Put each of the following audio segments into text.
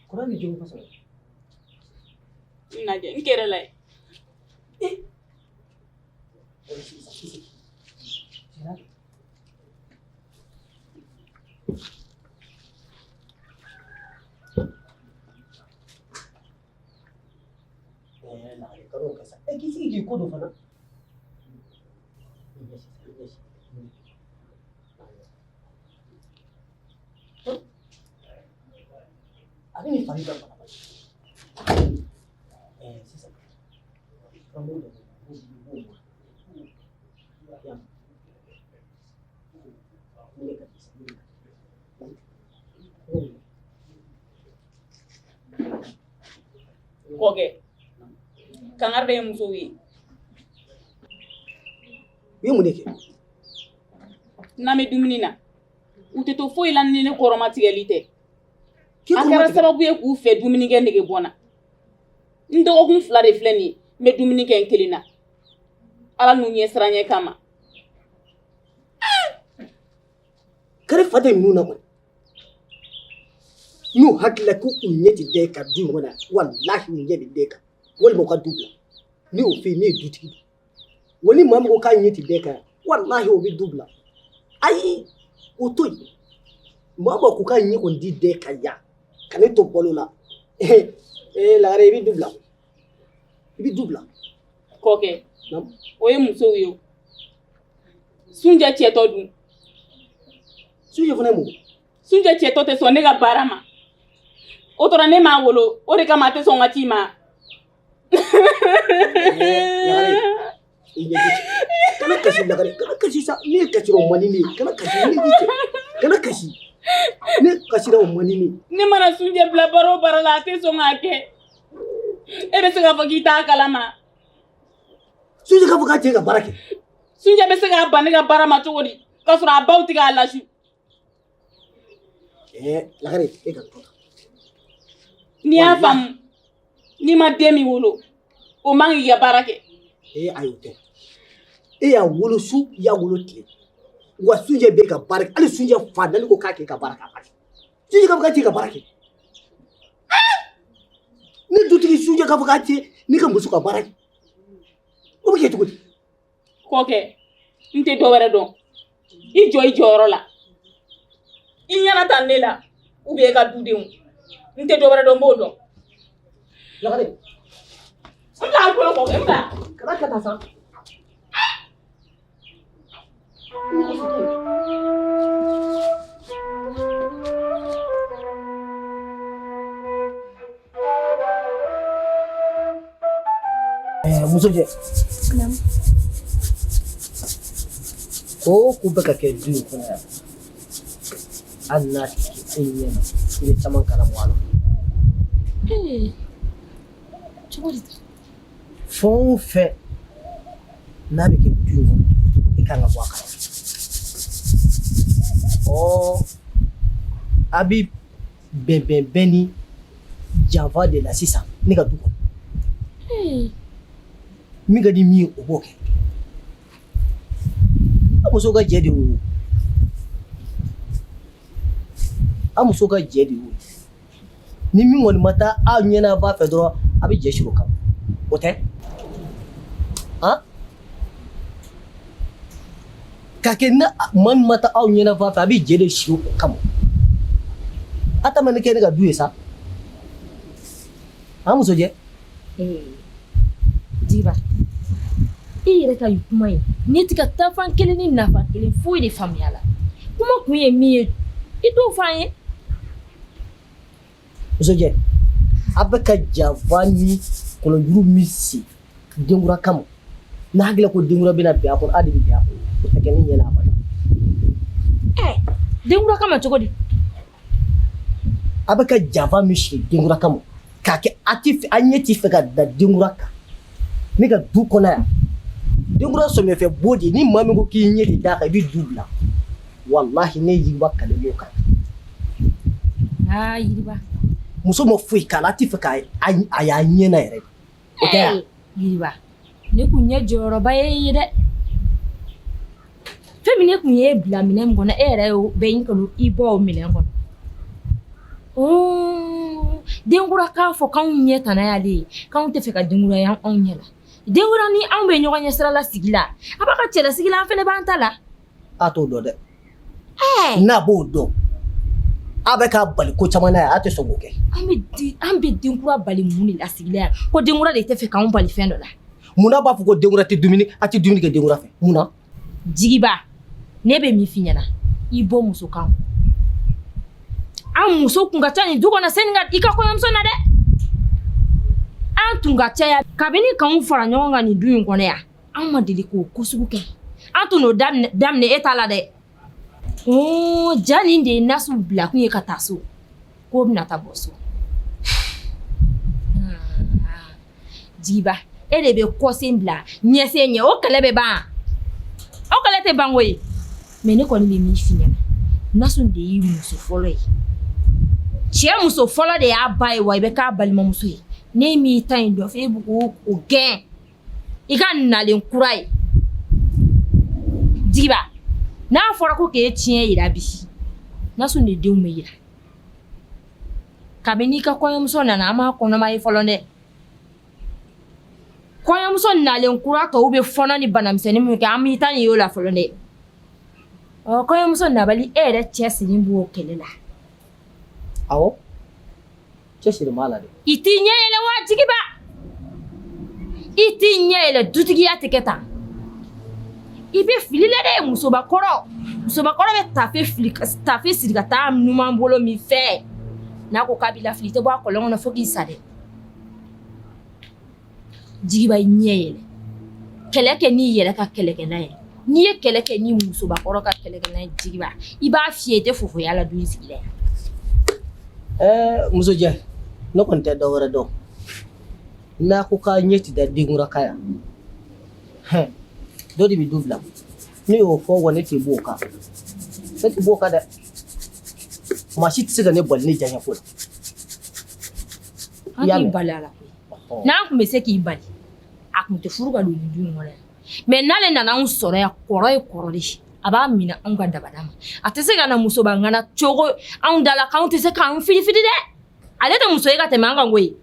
Kura ni jogo faso. Ina je nkere lai. Kisi ko do fana. Abi ni fani da fana. Sisa. Kamu da Koge. Kangar de musuwi. Muneke. Na me dumuni na. Ute to foyi la ni ne koroma tigelite. Akara sababu ye k'u fɛ dumuni kɛ nege bɔna. N dɔgɔkun 2 de filɛ nin ye n bɛ dumuni kɛ n kelen na. Ala n'u ɲɛ siran ɲɛ kama. Kare fada ninnu na kɔni. N'u hakilila ko u ɲɛ ti den ka du ɲɔgɔn na walahi u ɲɛ bɛ den kan walima u ka du bila. Ni y'o fɛ ne ye dutigi de. Wa ni maa min ko k'a ɲɛ ti den kan walahi o bɛ du bila. Ayi o to yen. Maa ma ko k'a ɲɛ kɔni di den kan yan. Ka ne to balo la. Lagare i bɛ du bila. I bɛ du bila. Kɔkɛ. O ye musow ye. Sunjɛ cɛtɔ dun. Sunjɛ fana ye mun? Sunjɛ cɛtɔ tɛ sɔn ne ka baara ma. O tora ne m'a wolo o de kama a tɛ sɔn ka ci ma. Kana kasi Lagare, kana kasi sa. Ne ye kasira o mani ne ye. Kana kasi ne b'i cɛ. Kana kasi. Ne kasira o mani ne. Ne mana Sunjɛ bila baara o baara la a tɛ sɔn k'a kɛ. E bɛ se k'a fɔ k'i t'a kalama. Sunjɛ k'a fɔ k'a cɛ ka baara kɛ. Sunjɛ bɛ se k'a ban ne ka baara ma cogo di? K'a sɔrɔ a baw tɛ k'a lasu. Lagare, e ka to. N'i y'a faamu, n'i ma den min wolo, o man k'i ka baara kɛ. Ayi o tɛ. E y'a wolo su, i y'a wolo tile. Wa Sunjɛ bɛ ka baara kɛ. Hali Sunjɛ fa nali ko k'a kɛ ka baara kɛ a ma kɛ. Sunjɛ k'a fɔ k'a cɛ ka baara kɛ. Ne dutigi Sunjɛ k'a fɔ k'a cɛ ne ka muso ka baara kɛ. O bɛ kɛ cogo di? Kɔkɛ, n tɛ dɔ wɛrɛ dɔn. I jɔ i jɔyɔrɔ la. I ɲɛna ta ne la ou bien i ka dudenw. N tɛ dɔ wɛrɛ dɔn n b'o dɔn. Lagare. N b'a bolo Kɔkɛ n b'a. Kana kɛ tan sa. Muso cɛ. Ko bɛ ka kɛ du in kɔnɔ yan. Hali n'a tɛ kɛ e ɲɛna i bɛ caman kalama a la. Cogo di? Fɛn o fɛn n'a bɛ kɛ du in kɔnɔ i kan ka bɔ a kalama. A bɛ bɛn ni janfa de la sisan ne ka du kɔnɔ. Min ka di min ye o b'o kɛ. A muso ka jɛ de y'o ye. A muso ka jɛ de y'o ye. Ni min kɔni ma taa aw ɲɛna b'a fɛ dɔrɔn a bɛ jɛ siri o kama. O tɛ? K'a kɛ ni maa min ma taa aw ɲɛna b'a fɛ a bɛ jɛ de siri o kama. A ta ma ne kɛ ne ka du ye sa. Muso jɛ. Jiba. I yɛrɛ ka kuma ye ne tɛ ka taafan kelen ni nafa kelen foyi de faamuya la. Kuma kun ye min ye i t'o fɔ an ye. Muso jɛ, a bɛ ka janfa ni kɔlɔnjuru min si denkura kama. N'a hakili ko denkura bɛna bɛn a kɔrɔ a de bɛ bɛn a kɔrɔ. O tɛ kɛ ne ɲɛna abada. Denkura kama cogo di? A bɛ ka janfa min si denkura kama k'a kɛ a ɲɛ t'i fɛ ka da denkura kan. Ne ka du kɔnɔ yan. Denkura sɔmɛfɛ bo de ni maa min ko k'i ɲɛ de d'a kan i bɛ du bila. Wallahi ne yiriba kale m'o kan. Yiriba. Muso ma foyi k'a la a t'i fɛ k'a a y'a ɲɛna yɛrɛ. O tɛ yan. Yiriba. Ne kun ye jɔyɔrɔba ye dɛ. Fɛn min ne kun ye bila minɛn min kɔnɔ e yɛrɛ bɛ ɲini ka i bɔ o minɛn kɔnɔ. Oh, dengura k'a fɔ k'anw ɲɛ tana y'ale ye k'anw tɛ fɛ ka dengura y'anw ɲɛ la dengura ni anw bɛ ɲɔgɔn ɲɛ sira la sigi la a b'a ka cɛlasigi la an fɛnɛ b'an ta la a t'o dɔn dɛ n'a b'o dɔn a bɛ k'a bali ko caman na yan a tɛ sɔn k'o kɛ an bɛ dengura bali mun de la sigi la yan ko dengura de tɛ fɛ k'anw bali fɛn dɔ la munna b'a fɔ ko dengura tɛ dumuni a tɛ dumuni kɛ dengura fɛ munna jigiba ne bɛ min f'i ɲɛna i bɔ muso kan an muso kun ka ca nin du kɔnɔ sani ka i ka kɔɲɔmuso na dɛ an tun ka caya kabini k'anw fara ɲɔgɔn kan nin du in kɔnɔ yan an ma deli k'o ko sugu kɛ an tun n'o daminɛ e ta la dɛ ja nin de ye nasu bila kun ye ka taa so k'o bɛna taa bɔ so jigiba e de bɛ kɔsen bila ɲɛsen ɲɛ o kɛlɛ bɛ ban o kɛlɛ tɛ ban koyi mais ne kɔni bɛ min f'i ɲɛna nasu de y'i muso fɔlɔ ye cɛ muso fɔlɔ de y'a ba ye wa i bɛ k'a balimamuso ye ne m'i ta in dɔn fɛ e bɛ k'o gɛn i ka nalen kura ye jigiba n'a fɔra ko k'e tiɲɛ yira bi nasu de denw bɛ yira kabini i ka kɔɲɔmuso nana an m'a kɔnɔma ye fɔlɔ dɛ kɔɲɔmuso nalen kura tɔw bɛ fɔnɔ ni banamisɛnnin min kɛ an b'i ta nin y'o la fɔlɔ dɛ kɔɲɔmuso nabali e yɛrɛ cɛ siri b'o kɛlɛ la awɔ cɛ siri b'a la dɛ i t'i ɲɛ yɛlɛ wa jigiba i t'i ɲɛ yɛlɛ dutigiya tɛ kɛ tan i bɛ fili la dɛ musobakɔrɔ bɛ tafe siri ka taa numan bolo min fɛ n'a ko k'a b'i lafili i tɛ bɔ a kɔlɔn kɔnɔ fo k'i sa dɛ jigiba i ɲɛ yɛlɛ kɛlɛ kɛ n'i yɛrɛ ka kɛlɛkɛla ye n'i ye kɛlɛ kɛ n'i musobakɔrɔ ka kɛlɛkɛla ye jigiba i b'a fiyɛ i tɛ fofoya la du in sigi la yan musojɛ ne kɔni tɛ dɔ wɛrɛ dɔn n'a ko k'a ɲɛ ti da dengura ka yan dɔ de bɛ du bila ne y'o fɔ wa ne tɛ b'o kan ne tɛ b'o kan dɛ maa si tɛ se ka ne bali ne diyaɲɛ ko la an k'i bali a la koyi n'an tun bɛ se k'i bali a tun tɛ furu ka don nin du in kɔnɔ yan mais n'ale nana anw sɔrɔ yan kɔrɔ ye kɔrɔ de ye a b'a minɛ anw ka dabada ma a tɛ se ka na musobangana cogo anw da la k'anw tɛ se k'an filifili dɛ ale tɛ muso ye ka tɛmɛ an kan koyi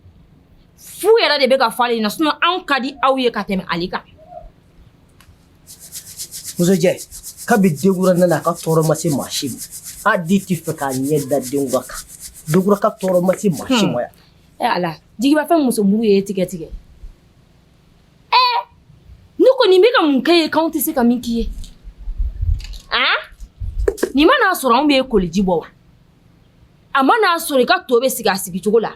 fu yɛrɛ de bɛ ka fɔ ale ɲɛna sinon anw ka di aw ye ka tɛmɛ ale kan musojɛ kabi dengura nana a ka tɔɔrɔ ma se maa si ma a di tɛ fɛ k'a ɲɛ da dengura kan dengura ka tɔɔrɔ ma se maa si ma yan ala jigiba fɛn muso muru ye tigɛ tigɛ ne kɔni bɛ ka mun kɛ ye k'anw tɛ se ka min k'i ye nin ma n'a sɔrɔ anw bɛ koliji bɔ wa a ma n'a sɔrɔ i ka to bɛ sigi a sigi cogo la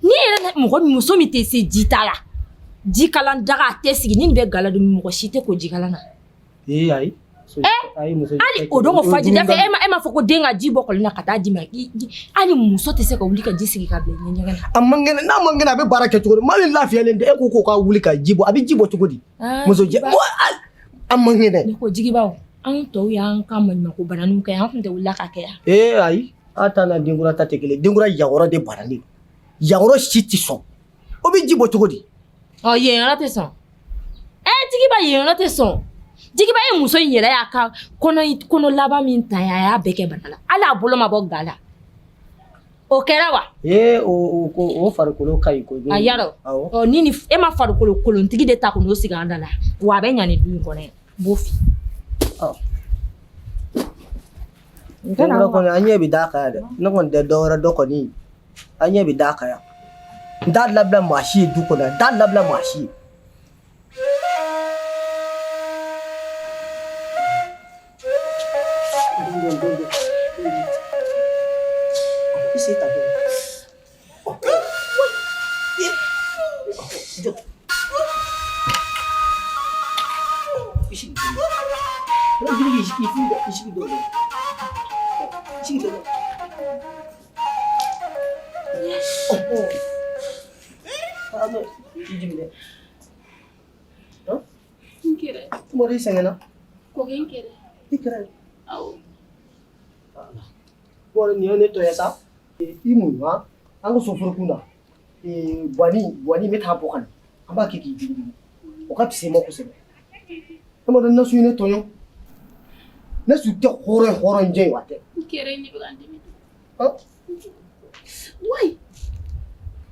ni yɛrɛ mɔgɔ muso min tɛ se ji ta la jikalan daga a tɛ sigi ni nin bɛ gala don mɔgɔ si tɛ ko jikalan na ayi hali o don ko faji da fɛ e ma fɔ ko den ka ji bɔ kɔlɔn na ka taa di ma hali muso tɛ se ka wuli ka ji sigi ka bila ɲɛgɛn na a man kɛnɛ n'a man kɛnɛ a bɛ baara kɛ cogo di maa min lafiyalen tɛ e ko k'o ka wuli ka ji bɔ a bɛ ji bɔ cogo di musojɛ a man kɛnɛ ne ko jigibaw anw tɔw y'an ka maɲumako bananinw kɛ an tun tɛ wuli ka kɛ yan ayi a ta na dengura ta tɛ kelen dengura yanyɔrɔ de bananen yanyɔrɔ si tɛ sɔn o bɛ ji bɔ cogo di yen yɔrɔ tɛ sɔn jigiba yen yɔrɔ tɛ sɔn jigiba ye muso in yɛrɛ y'a ka kɔnɔ laban min ta a y'a bɛɛ kɛ bana la hali a bolo ma bɔ ga la o kɛra wa o farikolo ka ɲi kojugu a yarɔ ni e ma farikolo kolontigi de ta k'o sigi an da la wa a bɛ ɲa nin du in kɔnɔ yan n b'o fi dengura kɔni an ɲɛ bɛ d'a kan yan dɛ ne kɔni tɛ dɔ wɛrɛ dɔ kɔni an ɲɛ bɛ d'a kan yan n t'a labila maa si ye du kɔnɔ yan n t'a labila maa si ye Mori sengena ko gen kere ikra aw wala ni ne to yasa imu wa an ko sofur kuna wani me ta bokan an ba ke ki bi o ka pise mo ko se amma dan nasu ne to yo nasu te horo nje wate kere ni bugandi mi wai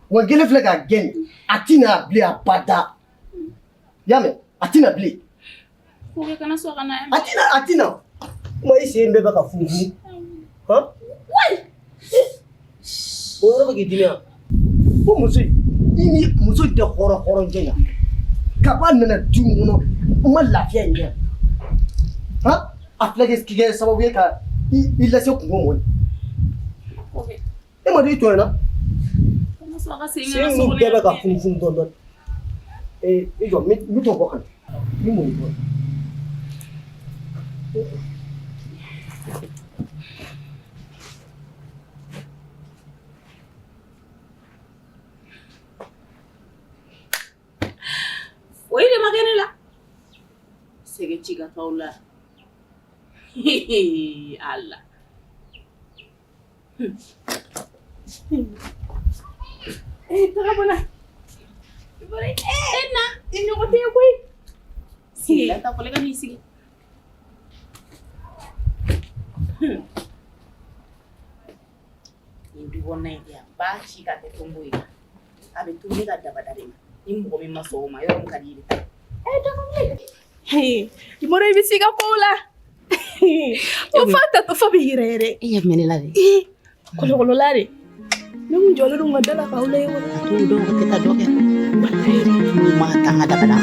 wa gele flega gen atina bli abada yame atina bli ko ke kana so kana atina mo isi mbe baka fufu ha wai oro bagi dinya ko musu de horo jenya kapan nana dunguno ma lafiya nya ha aflage skige sababu ka illa se ko mo okay e ma di to na kana so ka se mu de baka fufu don jo mi to bokan mi mo ko Oye, de magenela. Sege chiga taula. Allah. Tara bona. Bore. Na, inyo ko tiyo koy. Sila ta kolega ni sige. Indi wona ya ba chiga te tumbo ina. Abe tumbe ga dabadare. Imbo mi maso ma yo nkadiri. Imora ibisiga pola. Ufata tofabi irere. Iya menela de. Kolo lare. Nungu jolo dunga dala kaula yo. Tu do kita doke. Wallahi ma tanga dabada.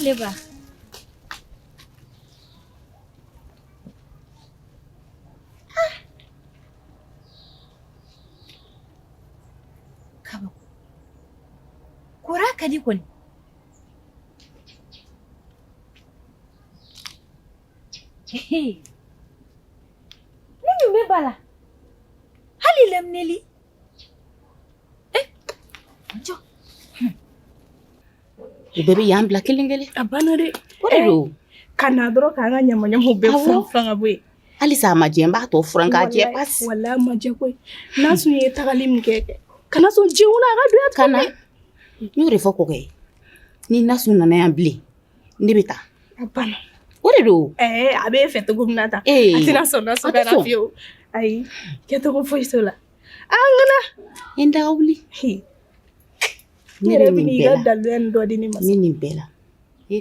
Leba. Kaba. Kura kadi kon. Nini bala? Hali lemneli. Jo. Bebe yambla kilingele. Abana de. Oro. Kana dro ka nga nyama be franga boy. Ali sa majemba to franka je pas. Wala maje koy. Nasu ye tagalim keke. Kana so jiuna ga doya Kana. Nyure foko kay. Ni nasu na yambli. Ndibita. Abana. Oro. Abe feto gumnata. Atina so na so gara fio. Ai, keto ko foi sola. Angana. Enda uli. Nere bini ga dalwen do dini mas. Mini bela.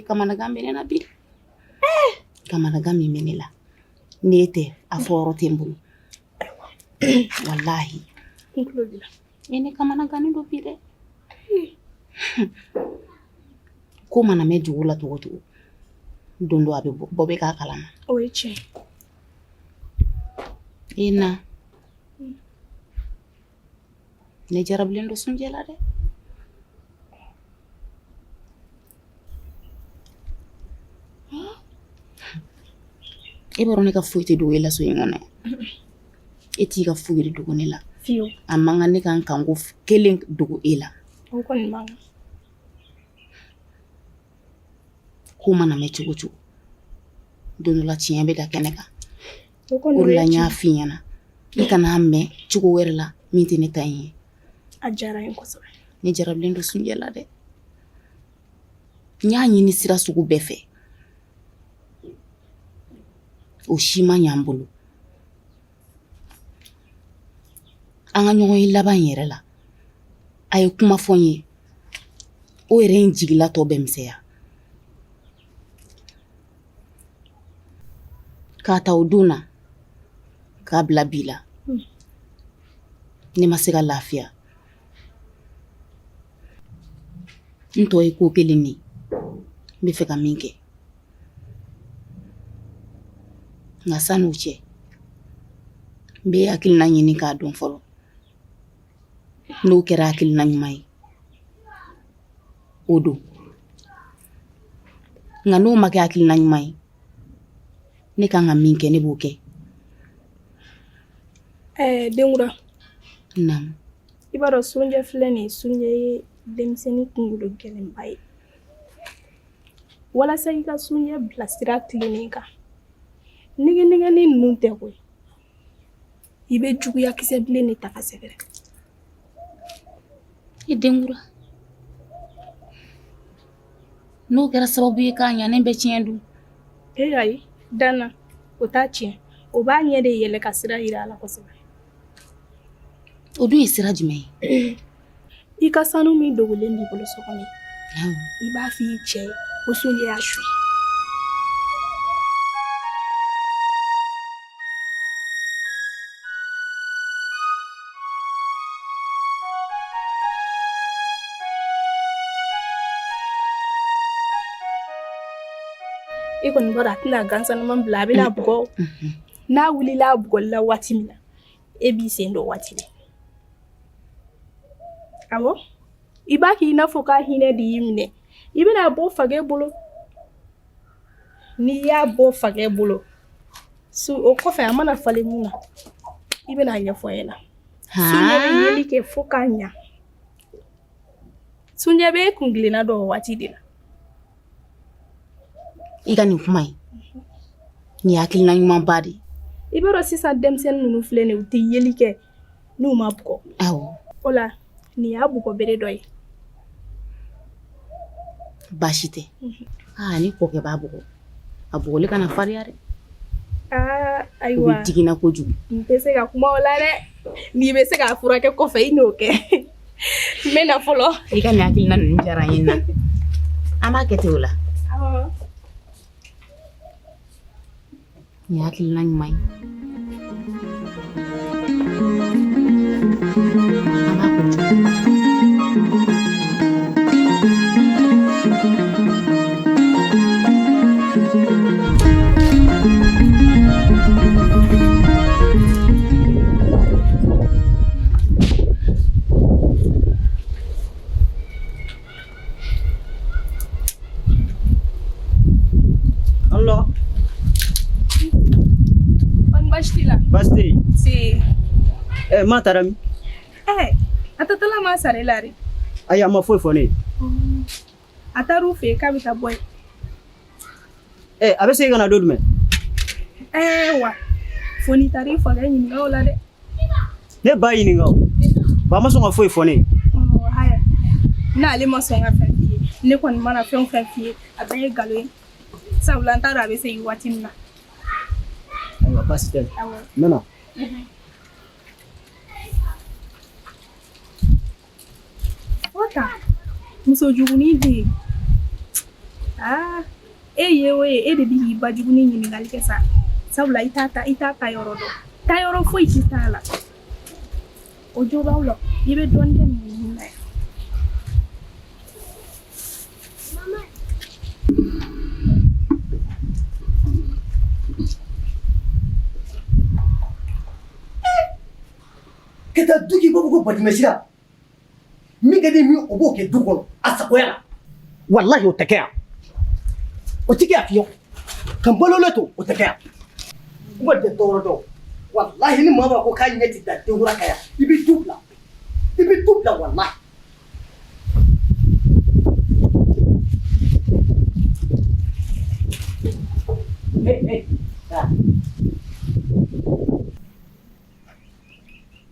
Kamana gambe na bil. Kamana gambe menela. Nete aforo tembulu. Wallahi. Includila. Ene kamana gani do bile. Ko mana me jugula to to. Dondo abe bobe ka kalama. Oyeche. Ina. Ne jarablen do sunjela de. Eborone ka fuite do ela so yingona. Eti ka fuite do gonela. Fio. Amanga ne kan kango kelen do ela. O kon manga. Ko mana me chuguchu. Dono la chiembe da keneka. O kon Urla nya finyana. Ikana me chugo werla minti ne tayi. Ajara yin koso. Ne jarablen do sunjela de. Nya nyini sira sugu befe. O shima nyambulu. Anga nyongo laban yere la. Aye kuma fonye. O yere njigila to bemseya. Kata uduna. Kabla bila. Ni masika lafia. Nto eko kelini. Bifeka minke. Nga sanu che. Be akil na nyini ka don folo. No kera akil na nyumai. Odo. Nga no make akil na nyumai. Ne ka nga minke ne buke. Dengura. Nam. Ibaro sunje fleni sunje demseni kungulu gelen bay. walasa i ka suɲɛ bilasira tilenin kan nɛgɛnɛgɛni ninnu tɛ koyi i bɛ juguya kisɛ bilen de ta ka sɛgɛrɛ i denkura n'o kɛra sababu ye k'a ɲanen bɛ tiɲɛ dun ayi Dana o t'a tiɲɛ o b'a ɲɛ de yɛlɛ ka sira yira a la kosɛbɛ o dun ye sira jumɛn ye i ka sanu min dogolen b'i bolo so kɔnɔ i b'a f'i cɛ ye ko Sunjɛ y'a suɲɛ i kɔni bɔra a tɛna gansanman bila a bɛna bugɔ n'a wulila a bugɔli la waati min na e b'i sen don waati de awɔ i b'a k'i n'a fɔ k'a hinɛ de y'i minɛ i bɛna bɔ fagɛ bolo n'i y'a bɔ fagɛ bolo o kɔfɛ a mana falen mun na i bɛna ɲɛfɔ ɲɛna na Sunjɛ bɛ yeli kɛ fo k'a ɲa Sunjɛ bɛ e kungilenna dɔ waati de la i ka nin kuma ye nin hakilina ɲuman ba de i b'a dɔn sisan denmisɛnnin ninnu filɛ nin u tɛ yeli kɛ n'u ma bugɔ awɔ o la nin y'a bugɔ bere dɔ ye baasi tɛ ni kɔkɛ b'a bugɔ a bugɔli kana fariya dɛ ayiwa u bɛ diginna kojugu n tɛ se ka kuma o la dɛ n'i bɛ se k'a furakɛ kɔfɛ i n'o kɛ n bɛ na fɔlɔ i ka nin hakilina ninnu diyara n ye na an b'a kɛ ten o la nin hakilina ɲuman ye an b'a ko Basti. Si. Ma tarami. Atatala ma sare lari. Aya ma foi fone. Ataru fe ka bita boy. Abe se gana dodume. Wa. Foni tari fo ga yin ngaw la de. Ne ba yin ngaw. Ba ma so nga foi fone. Haya. Na ale ma so nga fa fi. Ne kon mana fe on fa fi. Abaye galo. Sa ulanta ra be se yi watin na. Ayo pasti. Mana? Wata. Muso juguni de. Yewe de bi ba juguni ni ngali kesa. Sabula itata yoro do. Ta yoro fo itala. Ojo ba ulo. Ibe don den ni na. Mama. Kita duki babu ko badimesira mi gadi mi obo ke duko asakoya wallahi o takaya o tikiya fiyo kan bololeto o takaya uba de toro do wallahi ni mama ko kan yeti da de wura kaya ibi dubla wallahi hey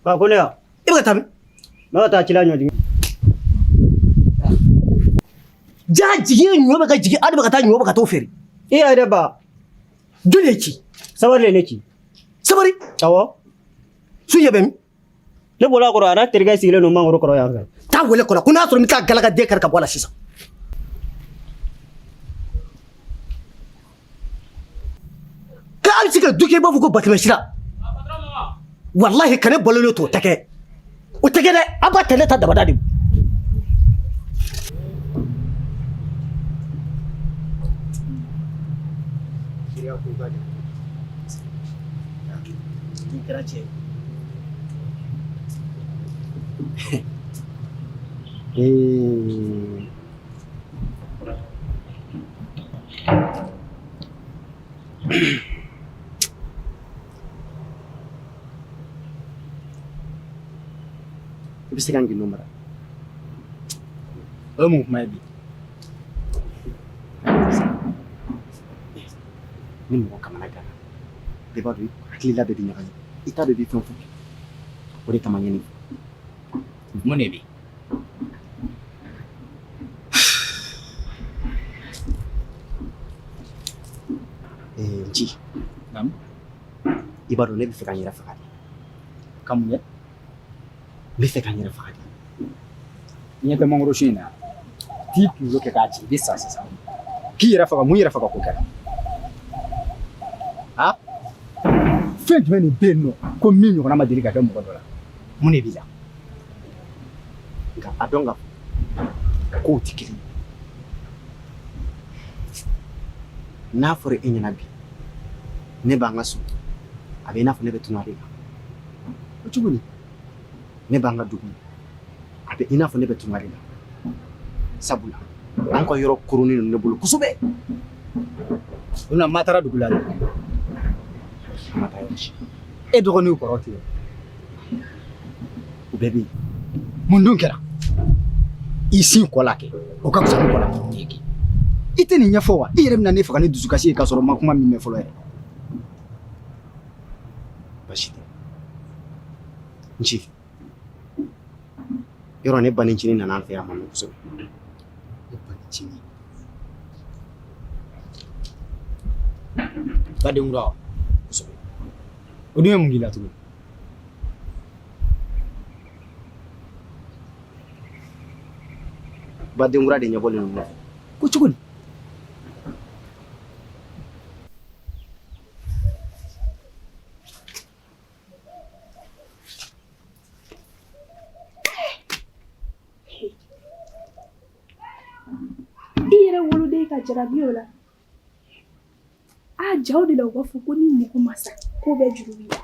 Ba ko ne ya? iba tabi Ma ta kila nyoji. ja jigi nyoba ka jigi adaba ka ta nyoba ka to feri Iya da ba. dole ci Sabarle ne ki. sabari Awo. su yebe mi Ne bola ko ana terga sigile no mangoro ko ya ga. ta wele ko kuna so mi ka galaga de kar ka bola sisa ka al sika duke babu ko badimesira wallahi kane bololo to take o take de aba tele ta dabada de Kiriya ko ga de. Kira ce. Bisa kan gino mara. Mun kuma bi. ni mɔgɔ kamana gana bɛɛ b'a dɔn hakilila bɛɛ bɛ ɲagami i t'a dɔn i bɛ fɛn fɔ o de kama ɲini mun de bɛ nci Naam. i b'a dɔn ne bɛ fɛ ka n yɛrɛ faga de ka mun kɛ n bɛ fɛ ka n yɛrɛ faga de ɲɛ tɛ mangoro sun in na t'i kunkolo kɛ k'a ci i bɛ sa sisan k'i yɛrɛ faga mun yɛrɛ faga ko kɛra ha fɛn jumɛn de bɛ yen nɔ ko min ɲɔgɔnna ma deli ka kɛ mɔgɔ dɔ la mun de b'i la nka a dɔn ka fɔ kow tɛ kelen ye n'a fɔra e ɲɛna bi ne b'an ka so a bɛ i n'a fɔ ne bɛ tunga de la o cogo di ne b'an ka dugu a bɛ i n'a fɔ ne bɛ tunga de la sabula an ka yɔrɔ koronin ninnu ne bolo kosɛbɛ o na ma taara dugu la dɛ an ma taa yɔrɔ si e dɔgɔninw kɔrɔ tɛ u bɛɛ bɛ yen mun dun kɛra i sin kɔ la kɛ o ka fisa ni kɔ la k'i kɛ i tɛ nin ɲɛfɔ wa i yɛrɛ bɛna ne faga ni dusukasi ye k'a sɔrɔ ma kuma min mɛn fɔlɔ yɛrɛ basi tɛ n ci yɔrɔ ne banicinin nana an fɛ yan a ma mɛn kosɛbɛ e banicinin baden kura kosɛbɛ o dun ye mun k'i la tuguni baden kura de ɲɛbɔlen ninnu nɔfɛ ko cogo di I yɛrɛ woloden ka jarabi o la a jaw de la u b'a fɔ ko ni mɔgɔ ma sa ko bɛɛ juru b'i la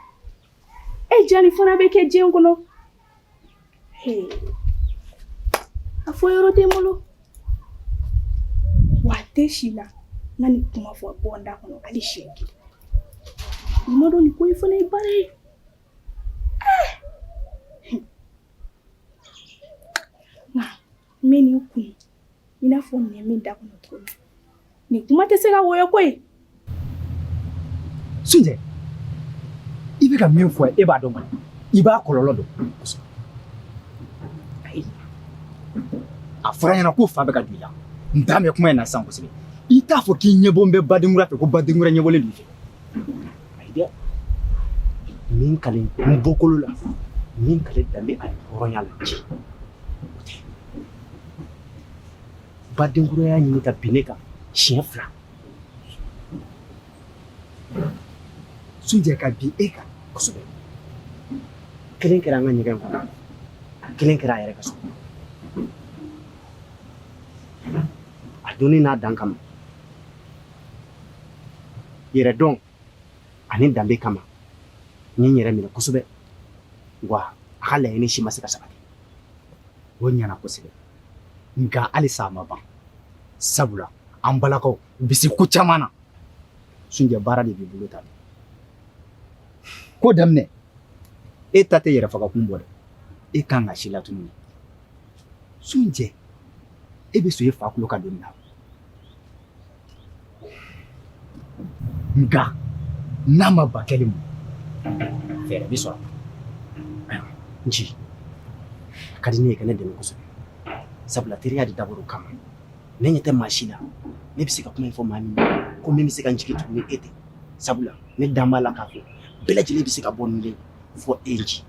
e jani fana bɛ kɛ diɲɛ kɔnɔ a fɔ yɔrɔ tɛ n bolo wa a tɛ si la n ka nin kuma fɔ bɔnda kɔnɔ hali siɲɛ kelen i ma dɔn nin ko in fana ye baara ye nka n bɛ nin kun i n'a fɔ nin ye min da kɔnɔ cogo min nin kuma tɛ se ka woyo koyi Sunjɛ i bɛ ka min fɔ e b'a dɔn ma i b'a kɔlɔlɔ dɔn ayi a fɔra ɲɛna ko fa bɛ ka don i la n t'a mɛn kuma in na sisan kosɛbɛ i t'a fɔ k'i ɲɛbɔ n bɛ badenkura fɛ ko badenkura ɲɛbɔlen don i fɛ ayi dɛ min kalen n bɔkolo la min kalen danbe ani hɔrɔnya la ci badenkura y'a ɲini ka bin ne kan siɲɛ 2 Sunjɛ ka bin e kan kosɛbɛ kelen kɛra an ka ɲɛgɛn kɔnɔ kelen kɛra a yɛrɛ ka so a donni n'a dan kama yɛrɛ dɔn ani danbe kama n ye n yɛrɛ minɛ kosɛbɛ wa a ka laɲini si ma se ka sabati o ɲɛna kosɛbɛ nka halisa a ma ban sabula an balakaw u bɛ se ko caman na Sunjɛ baara de b'i bolo ta ko daminɛ e ta tɛ yɛrɛ faga kun bɔ dɛ e kan ka si la tuguni Sunjɛ e bɛ so e fa kulo ka don na nka n'a ma ba kɛlen mu fɛɛrɛ bɛ sɔrɔ n ci a ka di ne ye ka ne dɛmɛ kosɛbɛ sabula teriya de dabɔra o kama ne ɲɛ tɛ maa si la ne bɛ se ka kuma in fɔ maa min ye ko min bɛ se ka n jigi tugu ni e tɛ sabula ne dan b'a la k'a fɔ bɛɛ lajɛlen bɛ se ka bɔ nin de fɔ e n ci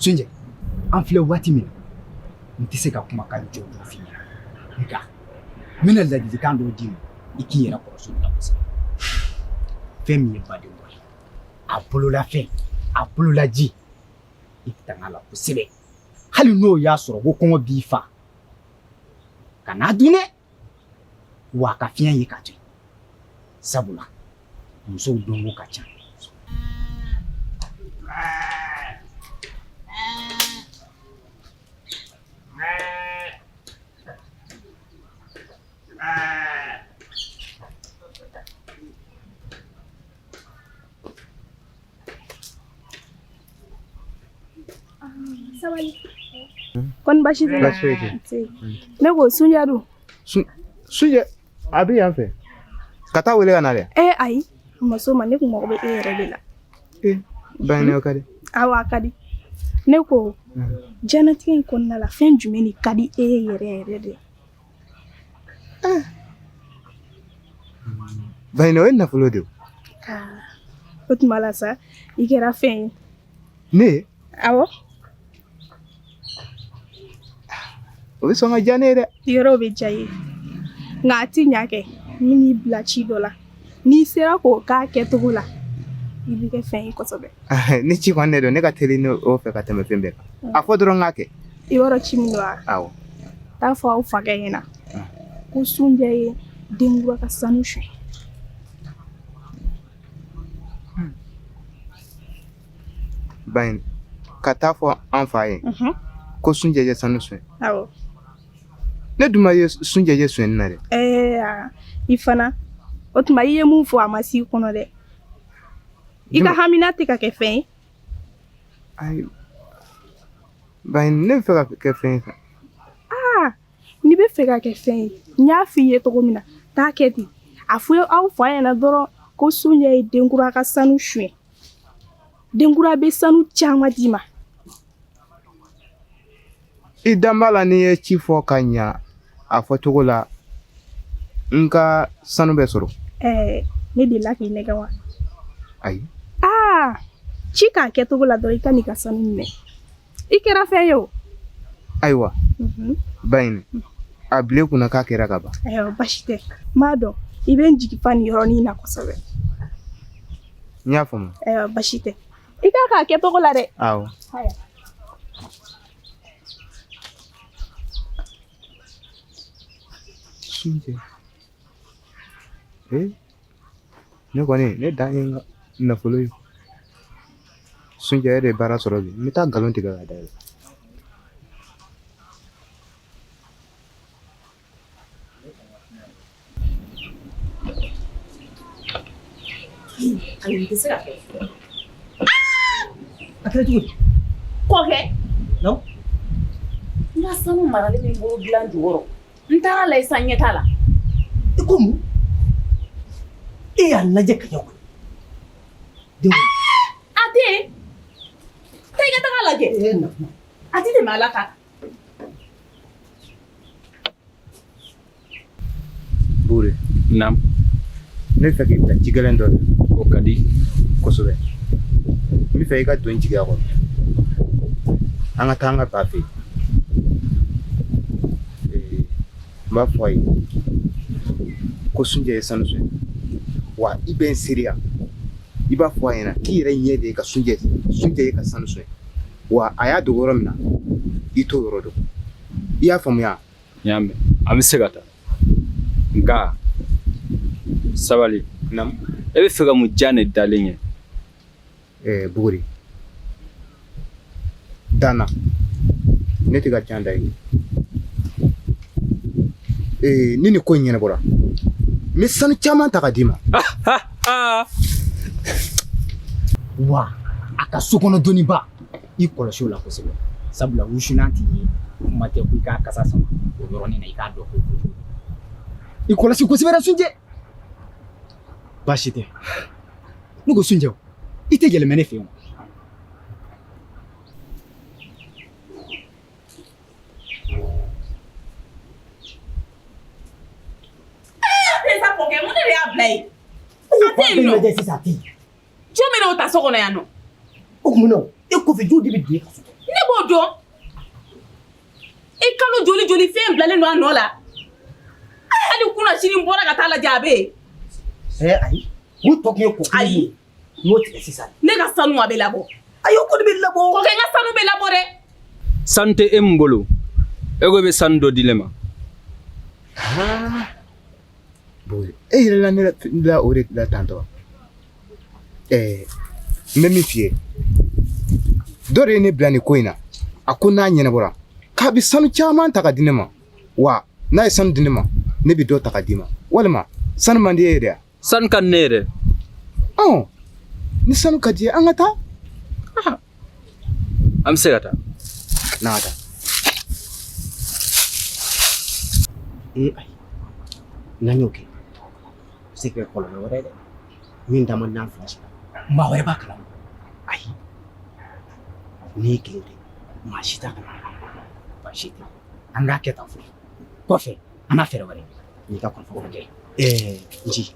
Sunjɛ an filɛ waati min na n tɛ se ka kumakan jɔ dɔ f'i ɲɛna nka n bɛna ladilikan dɔw d'i ma i k'i yɛrɛ kɔlɔsi o la kosɛbɛ fɛn min ye baden dɔ ye a bololafɛn a bololaji i tanga la kosɛbɛ hali n'o y'a sɔrɔ ko kɔngɔ b'i fa ka n'a dun dɛ wa a ka fiɲɛ ye ka to yen sabula musow donko ka ca sabali kon bashi tɛ Baasi foyi tɛ. ne ko sunja dun Sunjɛ a bɛ yan fɛ ka taa wele ka na dɛ. ayi muso ma ne kun mago bɛ e yɛrɛ de la Baɲini o ka di. awɔ a ka di ne ko diɲɛnatigɛ in kɔnɔna la fɛn jumɛn de ka di e ye yɛrɛ yɛrɛ de Baɲini o ye nafolo de ye. o tuma la sa i kɛra fɛn ye Ne awɔ o bɛ sɔn ka diya ne ye dɛ. yɔrɔw bɛ diya i ye nka a ti ɲa kɛ min n'i bila ci dɔ la n'i sera k'o k'a kɛcogo la i bɛ kɛ fɛn ye kosɛbɛ Ni ci kɔni ne don ne ka teli n'o fɛ ka tɛmɛ fɛn bɛɛ kan. A fɔ dɔrɔn k'a kɛ. i b'a dɔn ci min don wa Awɔ. t'a fɔ aw fakɛ ɲɛna ko sunjɛ ye denkura ka sanu suɲɛ Baɲini ka taa fɔ an fa ye ko Sunjɛ ye sanu suɲɛ. awɔ Ne dun ma ye Sunjɛ ye suɲɛni na dɛ. i fana o tuma i ye mun fɔ a ma s'i kɔnɔ dɛ i ka hamina tɛ ka kɛ fɛn ye Ayi Baɲini ne bɛ fɛ ka kɛ fɛn ye sa. n'i bɛ fɛ ka kɛ fɛn ye n y'a f'i ye cogo min na taa kɛ ten a fɔ aw fa ɲɛna dɔrɔn ko sunjɛ ye denkura ka sanu suɲɛ denkura bɛ sanu caman d'i ma I dan b'a la n'i ye ci fɔ ka ɲa a fɔcogo la n ka sanu bɛ sɔrɔ. ne delila k'i nɛgɛ wa Ayi. ci k'a kɛcogo la dɔrɔn i ka n'i ka sanu minɛ i kɛra fɛn ye o Ayiwa Baɲini a bila i kunna k'a kɛra ka ban. ayiwa basi tɛ n b'a dɔn i bɛ n jigi fa nin yɔrɔnin na kosɛbɛ N y'a faamu. ayiwa basi tɛ i k'a k'a kɛcogo la dɛ Awɔ. Sunjɛ ne kɔni ne dan ye n ka nafolo ye. Sunjɛ yɛrɛ ye baara sɔrɔ bi n bɛ taa nkalon tigɛ ka da yɛlɛ. Ayi tɛ se ka kɛ a kɛra cogo di kɔ kɛ non n ka sanu marali min bolo dilan jukɔrɔ n taara la san ɲɛ t'a la i ko mun e y'a lajɛ ka ɲɛ koyi denw a tɛ yen taa i ka taga lajɛ na a tɛ tɛmɛ ala kan Bure Naam, ne bɛ fɛ k'i bila ci gɛlɛn dɔ de o ka di. kosɛbɛ. N bɛ fɛ i ka don jigiya kɔnɔ. An ka taa an ka ba fɛ yen. N b'a fɔ a ye ko Sunjɛ ye sanu suɲɛ wa i bɛ n sereya i b'a fɔ a ɲɛna k'i yɛrɛ ɲɛ de ye ka Sunjɛ ye ka sanu suɲɛ wa a y'a dogo yɔrɔ min na i t'o yɔrɔ dɔn. I y'a faamuya? N y'a mɛn. An bɛ se ka taa. Nka sabali. Naamu. E bɛ fɛ ka mun diya ne dalen ye? Buguri Dana ne tɛ ka can da ye. Ni nin ko in ɲɛnabɔra n bɛ sanu caman ta ka d'i ma. wa a ka sokɔnɔ dɔnniba i kɔlɔsi o la kosɛbɛ sabula wusulan t'i ye kuma tɛ ko i k'a kasa sama o yɔrɔnin na i k'a dɔn ko i kɔlɔsi kosɛbɛ dɛ Sunjɛ baasi tɛ ne ko Sunjɛ i tɛ yɛlɛmɛ ne fɛ yen sa kɔ kɛ mun de y'a bila yen a tɛ yen nɔ lajɛ sisan a tɛ yen jo min n'o ta so kɔnɔ yan nɔ o tuma na e kɔfɛ jo de bɛ don e ka so ne b'o dɔn i kalo joli joli fɛn bilalen don a nɔ la hali kunna sini n bɔra ka taa lajɛ a bɛ yen ayi mun tɔ kun ye kɔkɔ ayi n'o tigɛ sisan ne ka sanu a bɛ labɔ ayi o kɔni bɛ labɔ kɔkɛ n ka sanu bɛ labɔ dɛ Sanu tɛ e min bolo e ko e bɛ sanu dɔ di ne ma. Buguri e yɛlɛla ne la o de la tantɔ. N bɛ min f'i ye dɔ de ye ne bila nin ko in na a ko n'a ɲɛnabɔra k'a bɛ sanu caman ta ka di ne ma wa n'a ye sanu di ne ma ne bɛ dɔ ta ka d'i ma walima sanu man di e ye dɛ. Sanu ka di ne ye dɛ. Ni sanu ka di ye an ka taa. An bɛ se ka taa. Nada. Nanyoke. C'est que pour le vrai, min dama nan flash. Ma wara ba kala. Ai. Ni kilite. Ma shita kana. Ba shita. Anga keta fu. Kofe, ana fere wara. Ni ka kon fu ke. Nji.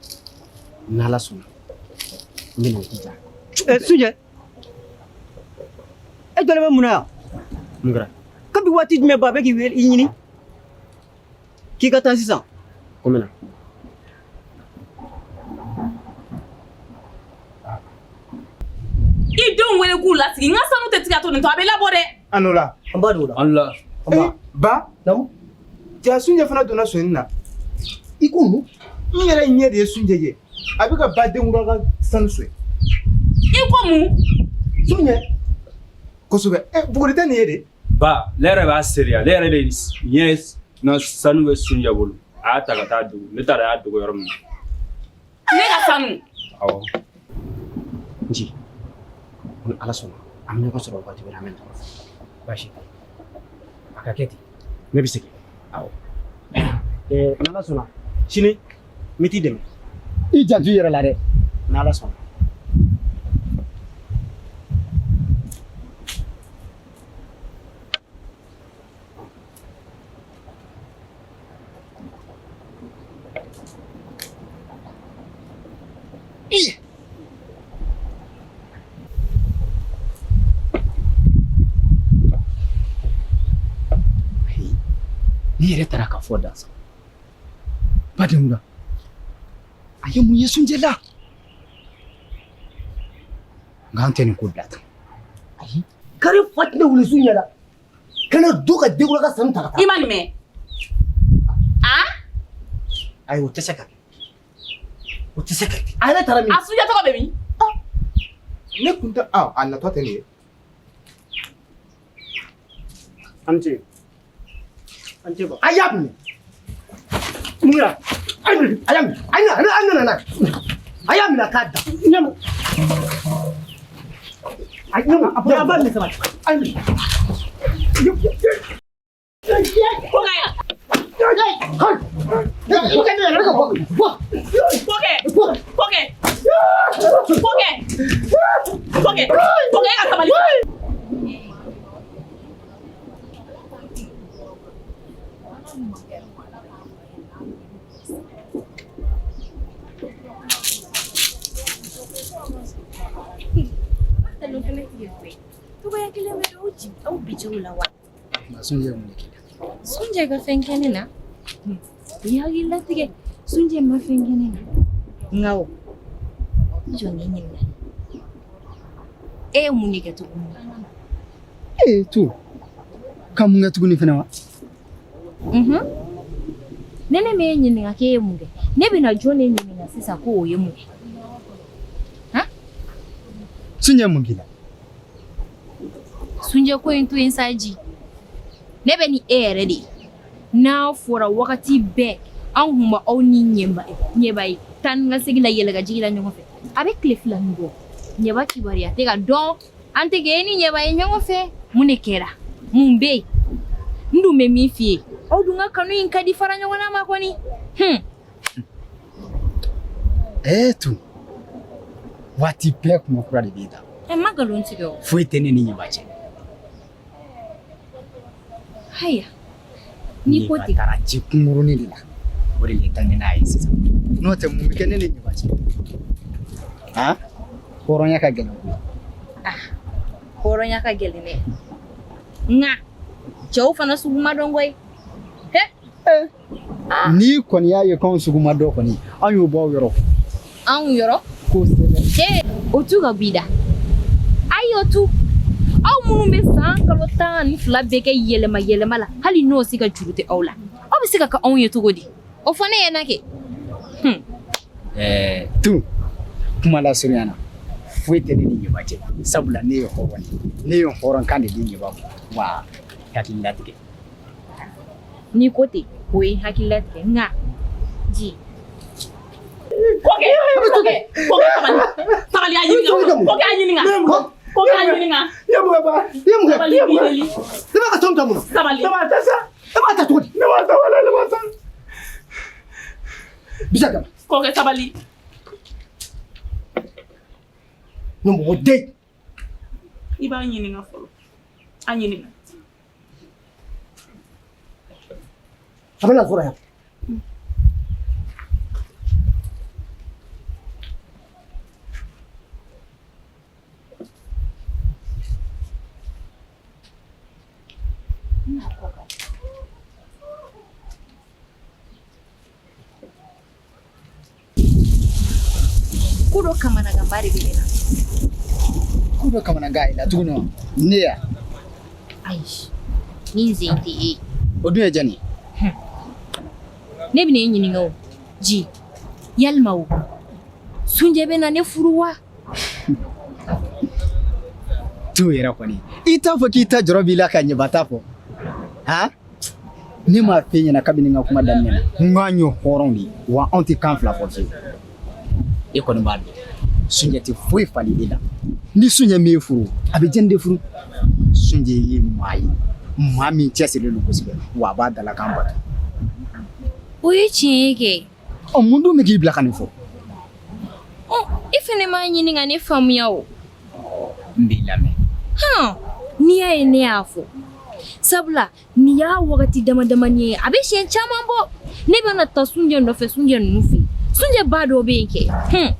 Nala suna. Mina tija. Suje. Dole ba muna. Ngra. Kabi wati me ba be ki wel yini. Ki ka tan sisan. Komena. I denw wele k'u lasigi n ka sanu tɛ tigɛ to nin to a bɛ labɔ dɛ. Anola. An b'a don o la. Allah. Ba. Namu. Ja sunje fana donna sonni na. I ko mun? N yɛrɛ ɲɛ de ye sunje ye. A bɛ ka ba denkura ka sanu soye. I ko mun? Sunye. Kosɛbɛ. Buguri tɛ nin ye de. Ba, ne yɛrɛ b'a seriya. Ne yɛrɛ de ɲɛ na sanu bɛ Sunjɛ bolo. A y'a ta ka taa dogo. Ne taara a y'a dogo yɔrɔ min na. Ne ka sanu. Awɔ. Nji. Ni ala sɔnna an bɛ ɲɔgɔn sɔrɔ waati wɛrɛ an bɛ na. Baasi tɛ. A ka kɛ ten. Ne bɛ segin. Awɔ. Ni ala sɔnna sini n bɛ t'i dɛmɛ. I janto i yɛrɛ la dɛ. Ni ala sɔnna. Ni yɛrɛ taara ka fɔ dansa. Ba denkura. A ye mun ye Sunjɛ la? Nka an tɛ nin ko bila tan. Ayi. Kari fati ne wuli Sunjɛ la. Kana do ka denkura ka sanu ta ka taa. I ma nin mɛn. Ayi o tɛ se ka kɛ. O tɛ se ka kɛ. A yɛrɛ taara min? A Sunjɛ tɔgɔ bɛ min? Ne kun tɛ a natɔ tɛ nin ye. An tɛ. An tɛ bɔ. A y'a minɛ. Mun kɛra? A y'a minɛ. A y'a minɛ. A nana n'a ye. A y'a minɛ k'a da. Ɲɛma. A ɲɛma. A b'a minɛ sabati. A y'a minɛ. Ko ka yan. Pokɛ ka sabali. Cogoya kelen bɛ aw bicogo la wa? Sunjɛ mun de kɛ? Sunjɛ ka fɛn kɛ ne na? I hakili latigɛ. Sunjɛ ma fɛn kɛ ne na. Nka o, jɔ ne ɲininka. E ye mun de kɛ tuguni? Tu. Ka mun kɛ tuguni fɛnɛ wa? Ne ne m'e ɲininka k'e ye mun kɛ. Ne bɛna jɔn de ɲininka sisan ko o ye mun kɛ. Sunjɛ mun k'i la? Sunjɛ ko in to yen sa ji. Ne bɛ ni e yɛrɛ de ye. N'a fɔra wagati bɛɛ an kun bɛ aw ni ɲɛba ye taa ni ka segin la yɛlɛ ka jigin la ɲɔgɔn fɛ. A bɛ tile fila nin bɔ. Ɲɛba kibaruya tɛ ka dɔn. An tɛ kɛ e ni ɲɛba ye ɲɔgɔn fɛ. Mun de kɛra? Mun bɛ yen? N dun bɛ min f'i ye. Aw dun ka kanu in ka di fara ɲɔgɔnna ma kɔni. Tu. Waati bɛɛ kuma kura de b'i da. Ma nkalon tigɛ o. Foyi tɛ ne ni ɲɛba cɛ. Haya. Ni ko ten. Ne ba taara ji kunkurunin de la. O de le ta ne n'a ye sisan. N'o tɛ mun bɛ kɛ ne ni ɲɛba cɛ? Hɔrɔnya ka gɛlɛn koyi. Hɔrɔnya ka gɛlɛn dɛ. Nka cɛw fana sugu ma dɔn koyi. N'i kɔni y'a ye k'anw sugu ma dɔn kɔni an y'o bɔ aw yɔrɔ. Anw yɔrɔ? Kosɛbɛ. O tu ka b'i da. Ayi o tu. Aw minnu bɛ san kalo 12 bɛɛ kɛ yɛlɛma la hali n'o si ka juru tɛ aw la. Aw bɛ se ka kɛ anw ye cogo di? O fana ye na kɛ. Tu. Kuma lasurunya na. Foyi tɛ ne ni ɲɛba cɛ. Sabula ne ye hɔrɔn ye. Ne ye hɔrɔnkan de di ɲɛba ma. Wa hakili latigɛ. N'i ko ten o ye hakili latigɛ nka ji. Pokɛ sabali a ɲininka. Ko ka ɲininka. Ya mun ba? Ya mun? Sabali b'i deli. Ne b'a ka tɔn ta mun? Sabali. Ne b'a ta sa. Ne b'a ta cogo di? Ne b'a ta wala ne b'a ta. Bisa ka. Ko kɛ sabali. Ne mɔgɔ den. I b'a ɲininka fɔlɔ. A ɲininka. A bɛna sɔrɔ yan. Kudo kamana gambari bilena. Kudo kamana gai la tuguno. Ne ya. Aish. Ni zenti. Odu ya jani. Ne bine ɲininka o. Ji. Yalima o. Sunjɛ bɛ na ne furu wa? To yɛrɛ kɔni. I t'a fɔ k'i ta jɔrɔ b'i la ka ɲɛba t'a fɔ. Ha? Ne m'a f'e ɲɛna kabini n ka kuma daminɛ na. N k'an ye hɔrɔnw de ye wa anw tɛ kan fila fɔ fiyewu. E kɔni b'a dɔn. Sunjɛ tɛ foyi fali e la. Ni Sunjɛ m'e furu, a bɛ jɛn de furu. Sunjɛ ye maa ye. Maa min cɛsirilen don kosɛbɛ wa a b'a dalakan bato. O ye tiɲɛ ye kɛ. Mun dun bɛ k'i bila ka nin fɔ? I fɛnɛ m'a ɲininka ne faamuya o. N b'i lamɛn. N'i y'a ye ne y'a fɔ. Sabula nin y'a wagati damadamani ye a bɛ siɲɛ caman bɔ. Ne bɛna taa Sunjɛ nɔfɛ Sunjɛ ninnu fɛ yen. Sunjɛ ba dɔ bɛ yen kɛ.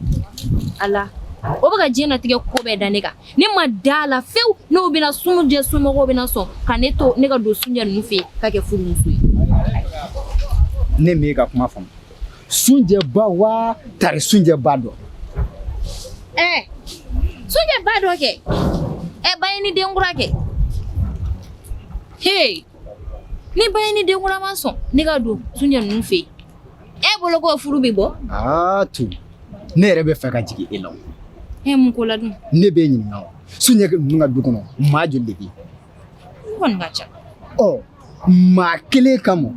Ala o bɛ ka diɲɛlatigɛ ko bɛɛ da ne kan. Ne ma da la fewu n'o bɛna Sunjɛ somɔgɔw bɛna sɔn ka ne to ne ka don Sunjɛ ninnu fɛ yen k'a kɛ furumuso ye. Ne m'e ka kuma faamu. Sunjɛ ba wa tari Sunjɛ ba dɔ. Sunjɛ ba dɔ kɛ. Ba ye ni denkura kɛ. Ni ba ye ni denkura ma sɔn ne ka don Sunjɛ ninnu fɛ yen. E bolo ko furu bɛ bɔ? Tu. Ne yɛrɛ bɛ fɛ ka jigin e la. Mun ko la dun? Ne b'e ɲininka o. Sunjɛ ninnu ka du kɔnɔ maa joli de bɛ yen? N kɔni ka ca. Maa kelen kama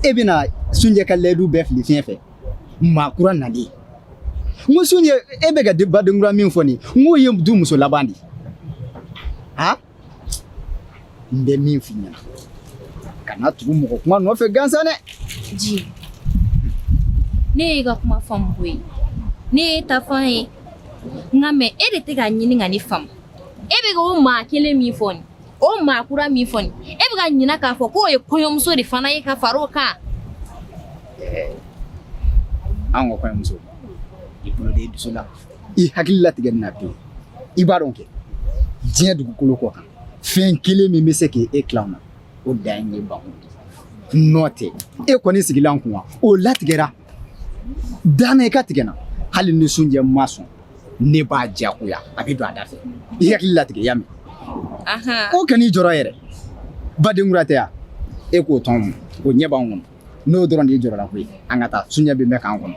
e bɛna Sunjɛ ka layidu bɛɛ fili fiɲɛ fɛ. Maa kura nalen. N ko Sunjɛ e bɛ ka ba denkura min fɔ nin n k'o ye du muso laban de ye. N bɛ min f'i ɲɛna. Kana tugu mɔgɔ kuma nɔfɛ gansan dɛ. Ji. Ne ye ka kuma faamu koyi. Ne ye ta fan ye. Nka mɛ e de tɛ ka ɲini ka ne faamu. E bɛ ka o maa kelen min fɔ nin, o maa kura min fɔ nin, e bɛ ka ɲina k'a fɔ k'o ye kɔɲɔmuso de fana ye ka fara o kan. An ka kɔɲɔmuso, i bolo de dusu la. I hakili latigɛ nin na pewu. I b'a dɔn kɛ, diɲɛ dugukolo kɔ kan, fɛn kelen min bɛ se k'e tila na, o dan ye bangun de. N'o tɛ, e kɔni sigilen kun wa, o latigɛra. Dana i ka tigɛ na, hali ni Sunjɛ ma sɔn, ne b'a diyagoya, a bɛ don a da fɛ. I hakili latigɛ ya mɛn. O kan'i jɔrɔ yɛrɛ. Badenkura tɛ yan. E k'o tɔn o ɲɛ b'anw kɔnɔ. N'o dɔrɔn de jɔrɔla koyi. An ka taa Sunjɛ bɛ mɛn k'an kɔnɔ.